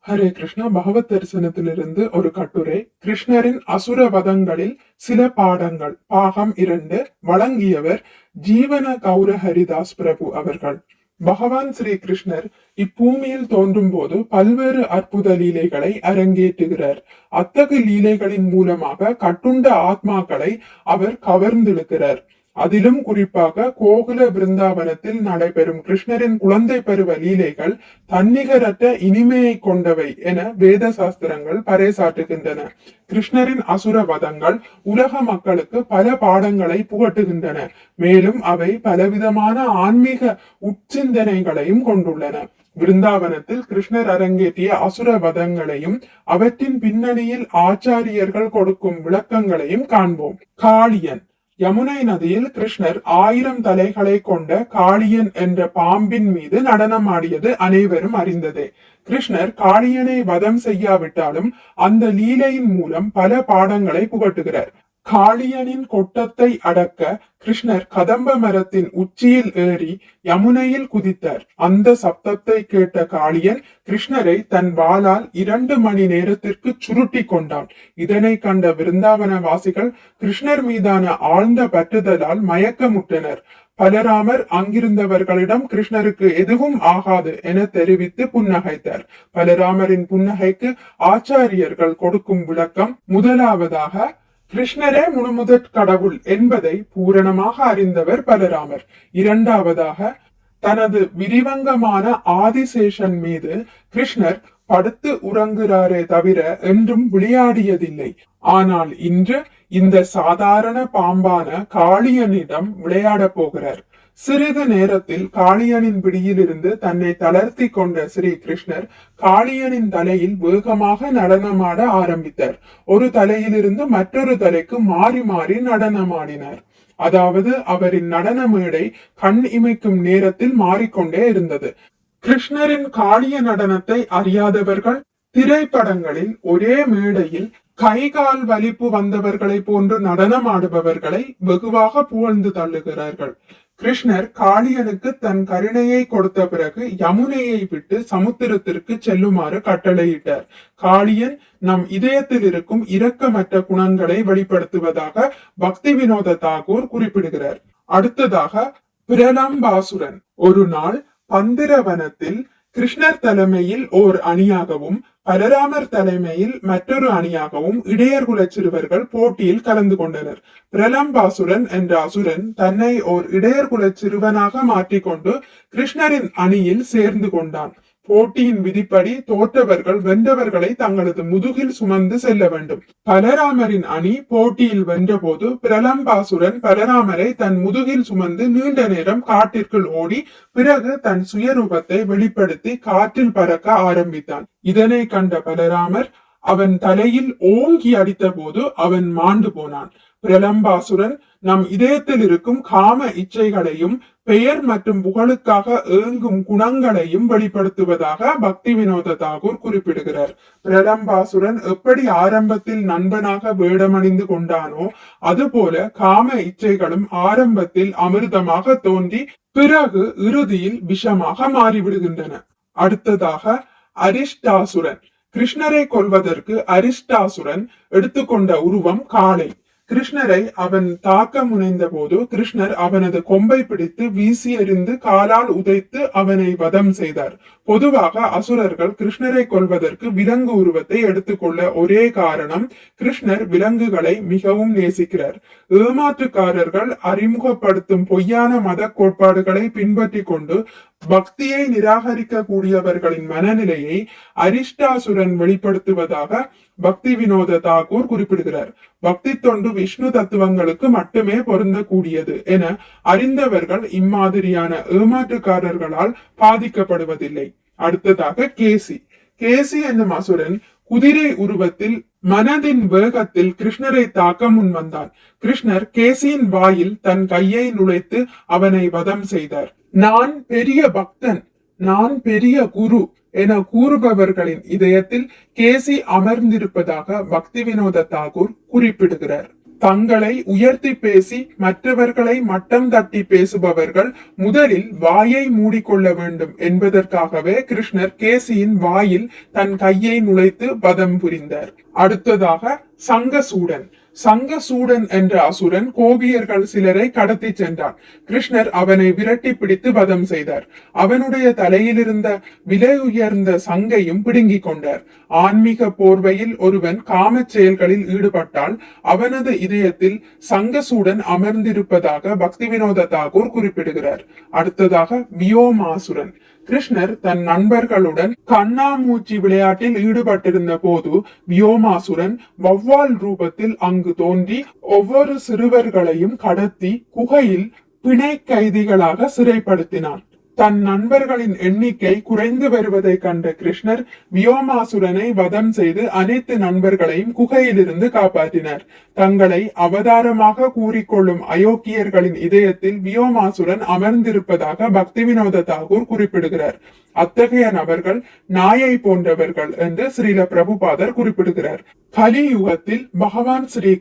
ஹரே கிருஷ்ணா. பகவத் தரிசனத்திலிருந்து ஒரு கட்டுரை. கிருஷ்ணரின் அசுர வதங்களில் சில பாடங்கள், பாகம் 2. வழங்கியவர் ஜீவன கௌர ஹரிதாஸ் பிரபு அவர்கள். பகவான் ஸ்ரீ கிருஷ்ணர் இப்பூமியில் தோன்றும் போது பல்வேறு அற்புத லீலைகளை அரங்கேற்றுகிறார். அத்தகு லீலைகளின் மூலமாக கட்டுண்ட ஆத்மாக்களை அவர் கவர்ந்திழுக்கிறார். அதிலும் குறிப்பாக கோகுல பிருந்தாவனத்தில் நடைபெறும் கிருஷ்ணரின் குழந்தை பருவ லீலைகள் தன்னிகரற்ற இனிமையை கொண்டவை என வேத சாஸ்திரங்கள் பறைசாற்றுகின்றன. கிருஷ்ணரின் அசுர வதங்கள் உலக மக்களுக்கு பல பாடங்களை புகட்டுகின்றன. மேலும் அவை பலவிதமான ஆன்மீக உட்சிந்தனைகளையும் கொண்டுள்ளன. பிருந்தாவனத்தில் கிருஷ்ணர் அரங்கேற்றிய அசுர வதங்களையும் அவற்றின் பின்னணியில் ஆச்சாரியர்கள் கொடுக்கும் விளக்கங்களையும் காண்போம். காளியன். யமுனை நதியில் கிருஷ்ணர் 1000 தலைகளை கொண்ட காளியன் என்ற பாம்பின் மீது நடனமாடியது அனைவரும் அறிந்ததே. கிருஷ்ணர் காளியனை வதம் செய்யாவிட்டாலும் அந்த லீலையின் மூலம் பல பாடங்களை புகட்டுகிறார். காளியனின் கொட்டத்தை அடக்க கிருஷ்ணர் கதம்ப மரத்தின் உச்சியில் ஏறி யமுனையில் குதித்தார். அந்த சப்தத்தை கேட்ட காளியன் கிருஷ்ணரை தன் வாளால் 2 மணி நேரத்திற்கு சுருட்டி கொண்டான். இதனை கண்ட விருந்தாவன வாசிகள் கிருஷ்ணர் மீதான ஆழ்ந்த பற்றுதலால் மயக்கமுற்றனர். பலராமர் அங்கிருந்தவர்களிடம் கிருஷ்ணருக்கு எதுவும் ஆகாது என தெரிவித்து புன்னகைத்தார். பலராமரின் புன்னகைக்கு ஆச்சாரியர்கள் கொடுக்கும் விளக்கம்: முதலாவதாக, கிருஷ்ணரே முழுமுதற் கடவுள் என்பதை பூரணமாக அறிந்தவர் பலராமர். இரண்டாவதாக, தனது விரிவங்கமான ஆதிசேஷன் மீது கிருஷ்ணர் படுத்து உறங்குகிறாரே தவிர என்றும் விளையாடியதில்லை. ஆனால் இன்று இந்த சாதாரண பாம்பான காளியனிடம் விளையாடப் போகிறார். சிறிது நேரத்தில் காளியனின் பிடியிலிருந்து தன்னை தளர்த்தி கொண்ட ஸ்ரீ கிருஷ்ணர் காளியனின் தலையில் வேகமாக நடனமாட ஆரம்பித்தார். ஒரு தலையிலிருந்து மற்றொரு தலைக்கு மாறி மாறி நடனமாடினார். அதாவது அவரின் நடன மேடை கண் இமைக்கும் நேரத்தில் மாறிக்கொண்டே இருந்தது. கிருஷ்ணரின் காளிய நடனத்தை அறியாதவர்கள் திரைப்படங்களில் ஒரே மேடையில் கைகால் வலிப்பு வந்தவர்களை போன்று நடனமாடுபவர்களை வெகுவாக புகழ்ந்து தள்ளுகிறார்கள். கிருஷ்ணர் காளியனுக்கு தன் கருணையை கொடுத்த பிறகு யமுனையை விட்டு சமுத்திரத்திற்கு செல்லுமாறு கட்டளையிட்டார். காளியன் நம் இதயத்தில் இருக்கும் இரக்கமற்ற குணங்களை வெளிப்படுத்துவதாக பக்தி வினோத தாகூர் குறிப்பிடுகிறார். அடுத்ததாக, பிரலம்பாசுரன். ஒரு நாள் பந்திரவனத்தில் கிருஷ்ணர் தலைமையில் ஓர் அணியாகவும் பலராமர் தலைமையில் மற்றொரு அணியாகவும் இடையர்குல சிறுவர்கள் போட்டியில் கலந்து கொண்டனர். பிரலம்பாசுரன் என்ற அசுரன் தன்னை ஓர் இடையர்குல சிறுவனாக மாற்றிக்கொண்டு கிருஷ்ணரின் அணியில் சேர்ந்து கொண்டான். போட்டியின் விதிப்படி தோற்றவர்கள் வென்றவர்களை தங்களது முதுகில் சுமந்து செல்ல வேண்டும். பலராமரின் அணி போட்டியில் வென்றபோது பிரலம்பாசுரன் பலராமரை தன் முதுகில் சுமந்து நீண்ட நேரம் காட்டிற்குள் ஓடி பிறகு தன் சுயரூபத்தை வெளிப்படுத்தி காற்றில் பறக்க ஆரம்பித்தான். இதனை கண்ட பலராமர் அவன் தலையில் ஓங்கி அடித்த போது அவன் மாண்டு போனான். பிரலம்பாசுரன் நம் இதயத்தில் இருக்கும் காம இச்சைகளையும் பெயர் மற்றும் புகழுக்காக ஏங்கும் குணங்களையும் வெளிப்படுத்துவதாக பக்தி வினோத தாகூர் குறிப்பிடுகிறார். பிரலம்பாசுரன் எப்படி ஆரம்பத்தில் நண்பனாக வேடமணிந்து கொண்டானோ அதுபோல காம இச்சைகளும் ஆரம்பத்தில் அமிர்தமாக தோன்றி பிறகு இறுதியில் விஷமாக மாறிவிடுகின்றன. அடுத்ததாக, அரிஷ்டாசுரன். கிருஷ்ணரை கொல்வதற்கு அரிஷ்டாசுரன் எடுத்துக்கொண்ட உருவம் காளை. கிருஷ்ணரை அவன் தாக்க முனைந்த போது கிருஷ்ணர் அவனது கொம்பை பிடித்து வீசி எறிந்து காலால் உதைத்து அவனை வதம் செய்தார். பொதுவாக அசுரர்கள் கிருஷ்ணரை கொல்வதற்கு விலங்கு உருவத்தை எடுத்துக்கொள்ள ஒரே காரணம், கிருஷ்ணர் விலங்குகளை மிகவும் நேசிக்கிறார். ஏமாற்றுக்காரர்கள் அறிமுகப்படுத்தும் பொய்யான மத கோட்பாடுகளை பின்பற்றி கொண்டு பக்தியை நிராகரிக்க கூடியவர்களின் மனநிலையை அரிஷ்டாசுரன் வெளிப்படுத்துவதாக பக்தி வினோத தாகூர் குறிப்பிடுகிறார். பக்தி தொண்டு விஷ்ணு தத்துவங்களுக்கு மட்டுமே பொருந்தக்கூடியது என அறிந்தவர்கள் இம்மாதிரியான ஏமாற்றுக்காரர்களால் பாதிக்கப்படுவதில்லை. அடுத்ததாக, கேசி. கேசி என்னும் அசுரன் குதிரை உருவத்தில் மனதின் வேகத்தில் கிருஷ்ணரை தாக்க முன் வந்தான். கிருஷ்ணர் கேசியின் வாயில் தன் கையை நுழைத்து அவனை வதம் செய்தார். நான் பெரிய பக்தன், நான் பெரிய குரு என கூறுபவர்களின் இதயத்தில் கேசி அமர்ந்திருப்பதாக பக்தி வினோத தாகூர் குறிப்பிடுகிறார். தங்களை உயர்த்தி பேசி மற்றவர்களை மட்டம் தட்டி பேசுபவர்கள் முதலில் வாயை மூடிக்கொள்ள வேண்டும் என்பதற்காகவே கிருஷ்ணர் கேசியின் வாயில் தன் கையை நுழைத்து வதம் புரிந்தார். அடுத்ததாக சங்கசூடன். சங்கசூடன் என்ற அசுரன் கோபியர்கள் சிலரை கடத்தி சென்றான். கிருஷ்ணர் அவனை விரட்டி பிடித்து வதம் செய்தார். அவனுடைய தலையில் இருந்த விலை உயர்ந்த சங்கையும் பிடுங்கிக் கொண்டார். ஆன்மீக போர்வையில் ஒருவன் காமச் செயல்களில் ஈடுபட்டால் அவனது இதயத்தில் சங்கசூடன் அமர்ந்திருப்பதாக பக்தி வினோத தாகூர் குறிப்பிடுகிறார். அடுத்ததாக வியோமாசுரன். கிருஷ்ணர் தன் நண்பர்களுடன் கண்ணாமூச்சி விளையாட்டில் ஈடுபட்டிருந்த போது வியோமாசுரன் வௌவால் ரூபத்தில் அங்கு தோன்றி ஒவ்வொரு சிறுவர்களையும் கடத்தி குகையில் பிணை கைதிகளாக சிறைப்படுத்தினான். தன் நண்பர்களின் எண்ணிக்கை குறைந்து வருவதை கண்ட கிருஷ்ணர் வியோமாசுரனை வதம் செய்து அனைத்து நண்பர்களையும் குகையிலிருந்து காப்பாற்றினார். தங்களை அவதாரமாக கூறிக்கொள்ளும் அயோக்கியர்களின் இதயத்தில் வியோமாசுரன் அமர்ந்திருப்பதாக பக்தி வினோத தாகூர் குறிப்பிடுகிறார். அத்தகைய நபர்கள் நாயை போன்றவர்கள் என்று ஸ்ரீல பிரபுபாதர் குறிப்பிடுகிறார். கலியுகத்தில் பகவான் ஸ்ரீ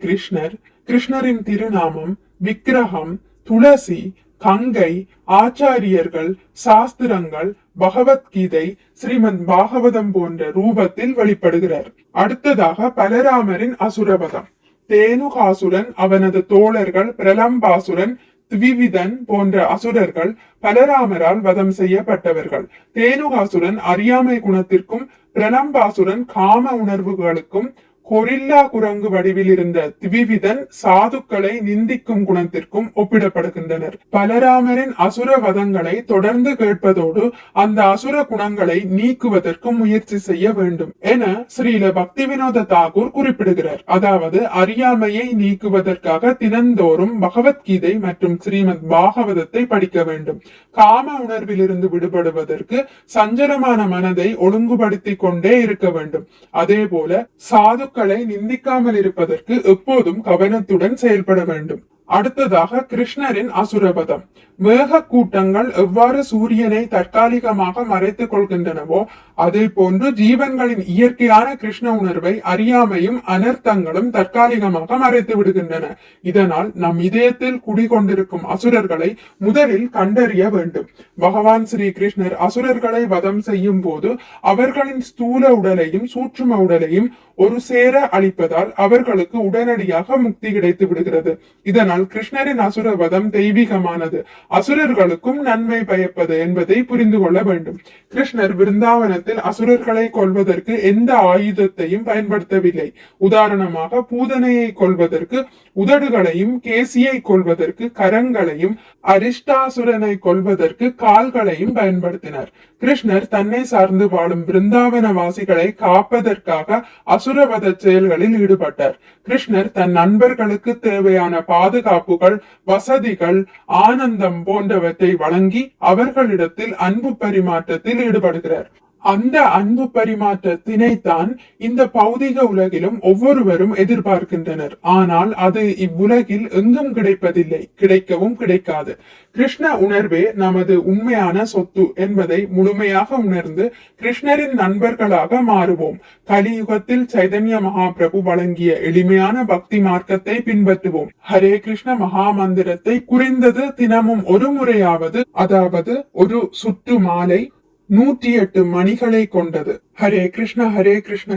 கிருஷ்ணரின் திருநாமம், விக்கிரகம், துளசி, கங்கை, ஆச்சாரியர்கள், சாஸ்திரங்கள், பகவத்கீதை, ஸ்ரீமத் பாகவதம் போன்ற ரூபத்தில் வெளிப்படுகிறார். அடுத்ததாக பலராமரின் அசுரவதம். தேனுகாசுரன், அவனது தோழர்கள் பிரலம்பாசுரன், திவிவிதன் போன்ற அசுரர்கள் பலராமரால் வதம் செய்யப்பட்டவர்கள். தேனுகாசுரன் அறியாமை குணத்திற்கும் பிரலம்பாசுரன் காம உணர்வுகளுக்கும், கொரில்லா குரங்கு வடிவில் இருந்த திவிவிதன் சாதுக்களை நிந்திக்கும் குணத்திற்கும் ஒப்பிடப்படுகின்றனர். பலராமரின் அசுர வதங்களை தொடர்ந்து கேட்பதோடு அந்த அசுர குணங்களை நீக்குவதற்கு முயற்சி செய்ய வேண்டும் என ஸ்ரீல பக்தி வினோத தாகூர் குறிப்பிடுகிறார். அதாவது அறியாமையை நீக்குவதற்காக தினந்தோறும் பகவத்கீதை மற்றும் ஸ்ரீமத் பாகவதத்தை படிக்க வேண்டும். காம உணர்விலிருந்து விடுபடுவதற்கு சஞ்சலமான மனதை ஒழுங்குபடுத்திக் கொண்டே இருக்க வேண்டும். அதே போல சாது நிந்திக்காமல் இருப்பதற்கு எப்போதும் கவனத்துடன் செயல்பட வேண்டும். அடுத்ததாக கிருஷ்ணரின் அசுரவதம். மேக கூட்டங்கள் எவ்வாறு சூரியனை தற்காலிகமாக மறைத்துக் கொள்கின்றனவோ அதே போன்று ஜீவன்களின் இயற்கையான கிருஷ்ண உணர்வை அறியாமையும் அனர்த்தங்களும் தற்காலிகமாக மறைத்து விடுகின்றன. இதனால் நம் இதயத்தில் குடிகொண்டிருக்கும் அசுரர்களை முதலில் கண்டறிய வேண்டும். பகவான் ஸ்ரீ கிருஷ்ணர் அசுரர்களை வதம் செய்யும் போது அவர்களின் ஸ்தூல உடலையும் சூட்சும உடலையும் ஒரு சேர அளிப்பதால் அவர்களுக்கு உடனடியாக முக்தி கிடைத்து விடுகிறது. இதனால் கிருஷ்ணரின் அசுர வதம் தெய்வீகமானது, அசுரர்களுக்கும் நன்மை பயப்பது என்பதை புரிந்து கொள்ள வேண்டும். கிருஷ்ணர் விருந்தாவனத்தில் அசுரர்களை கொல்வதற்கு எந்த ஆயுதத்தையும் பயன்படுத்தவில்லை. உதாரணமாக பூதனையை கொல்வதற்கு உதடுகளையும், கேசியை கொல்வதற்கு கரங்களையும், அரிஷ்டாசுரனை கொல்வதற்கு கால்களையும் பயன்படுத்தினார். கிருஷ்ணர் தன்னை சார்ந்து வாழும் பிருந்தாவன வாசிகளை காப்பதற்காக அசுரவத செயல்களில் ஈடுபட்டார். கிருஷ்ணர் தன் நண்பர்களுக்கு தேவையான பாதுகாப்புகள், வசதிகள், ஆனந்தம் போன்றவற்றை வழங்கி அவர்களிடத்தில் அன்பு பரிமாற்றத்தில் ஈடுபடுகிறார். அந்த அன்பு பரிமாற்றத்தினைத்தான் இந்த பௌதிக உலகிலும் ஒவ்வொருவரும் எதிர்பார்க்கின்றனர். ஆனால் அது இவ்வுலகில் எங்கும் கிடைப்பதில்லை, கிடைக்கவும் கிடைக்காது. கிருஷ்ண உணர்வே நமது உண்மையான சொத்து என்பதை முழுமையாக உணர்ந்து கிருஷ்ணரின் நண்பர்களாக மாறுவோம். கலியுகத்தில் சைதன்ய மகாபிரபு வழங்கிய எளிமையான பக்தி மார்க்கத்தை பின்பற்றுவோம். ஹரே கிருஷ்ண மகா மந்திரத்தை குறைந்தது தினமும் ஒரு முறையாவது, அதாவது ஒரு சுற்று மாலை 108 மணிகளை கொண்டது. ஹரே கிருஷ்ண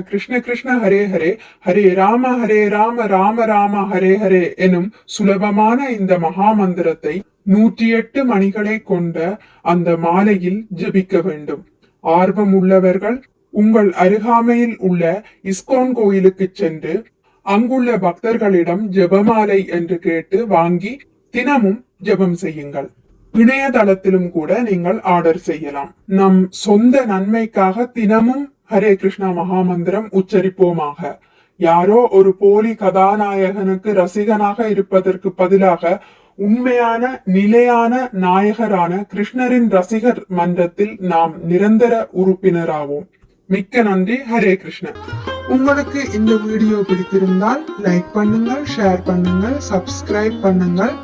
கிருஷ்ண கிருஷ்ண ஹரே ஹரே, ஹரே ராம ராம ராம ஹரே ஹரே எனும் சுலபமான இந்த மகா மந்திரத்தை 108 மணிகளை கொண்ட அந்த மாலையில் ஜபிக்க வேண்டும். ஆர்வம் உள்ளவர்கள் உங்கள் அருகாமையில் உள்ள இஸ்கான் கோயிலுக்கு சென்று அங்குள்ள பக்தர்களிடம் ஜெபமாலை என்று கேட்டு வாங்கி தினமும் ஜெபம் செய்யுங்கள். இணையதளத்திலும் கூட நீங்கள் ஆர்டர் செய்யலாம். நம் சொந்த நன்மைக்காக தினமும் ஹரே கிருஷ்ணா மகா மந்திரம் உச்சரிப்போமாக. யாரோ ஒரு போலி கதாநாயகனுக்கு ரசிகனாக இருப்பதற்கு பதிலாக உண்மையான நிலையான நாயகரான கிருஷ்ணரின் ரசிகர் மன்றத்தில் நாம் நிரந்தர உறுப்பினராவோம். மிக்க நன்றி. ஹரே கிருஷ்ணா. உங்களுக்கு இந்த வீடியோ பிடித்திருந்தால் லைக் பண்ணுங்கள், ஷேர் பண்ணுங்கள், சப்ஸ்கிரைப் பண்ணுங்கள்.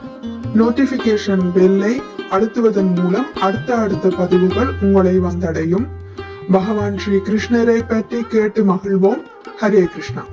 நோட்டிபிகேஷன் பெல்லை அழுத்துவதன் மூலம் அடுத்த பதிவுகள் உங்களை வந்தடையும். பகவான் ஸ்ரீ கிருஷ்ணரை பற்றி கேட்டு மகிழ்வோம். ஹரே கிருஷ்ணா.